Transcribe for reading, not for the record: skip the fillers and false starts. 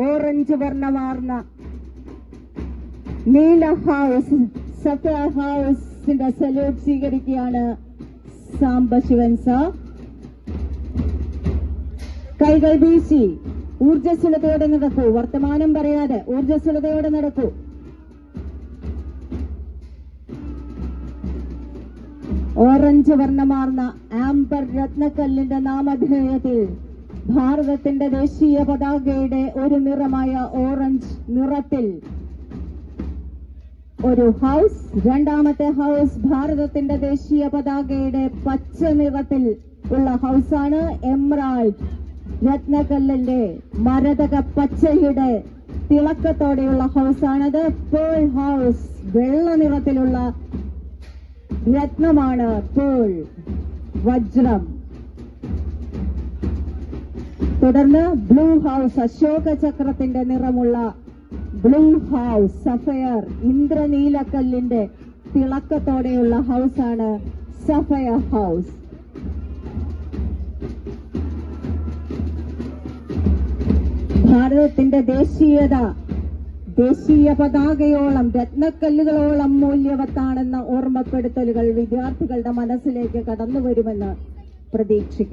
Orange വർണ്ണമാർന്ന നീല house sapphire ഹൗസിന്റെ salute സ്വീകരിക്കുകയാണ് സാംബശിവൻ സർ. കൈകൾ വീശി ഊർജ്ജസ്വലതയോടെ നടക്കൂ, വർത്തമാനം പറയാതെ ഊർജ്ജസ്വലതയോടെ നടക്കൂ. ഓറഞ്ച് വർണ്ണമാർന്ന ആംബർ രത്നക്കല്ലിന്റെ നാമധേയത്തിൽ ഭാരതത്തിന്റെ ദേശീയ പതാകയുടെ ഒരു നിറമായ ഓറഞ്ച് നിറത്തിൽ ഒരു ഹൗസ്. രണ്ടാമത്തെ ഹൗസ് ഭാരതത്തിന്റെ ദേശീയ പതാകയുടെ പച്ച നിറത്തിൽ ഉള്ള ഹൗസാണ്. എമറാൾഡ് രത്നക്കല്ലിന്റെ മരതക പച്ചയുടെ തിളക്കത്തോടെയുള്ള ഹൗസാണത്. പേൾ ഹൗസ് വെള്ള നിറത്തിലുള്ള രത്നമാണ് പേൾ, വജ്രം. തുടർന്ന് ബ്ലൂ ഹൗസ് അശോക ചക്രത്തിന്റെ നിറമുള്ള ബ്ലൂ ഹൗസ് സഫയർ ഇന്ദ്രനീലക്കല്ലിന്റെ തിളക്കത്തോടെയുള്ള ഹൗസാണ് സഫയർ ഹൗസ്. ഭാരതത്തിന്റെ ദേശീയ പതാകയോളം രത്നക്കല്ലുകളോളം മൂല്യവത്താണെന്ന ഓർമ്മപ്പെടുത്തലുകൾ വിദ്യാർത്ഥികളുടെ മനസ്സിലേക്ക് കടന്നുവരുമെന്ന് പ്രതീക്ഷിക്കുന്നു.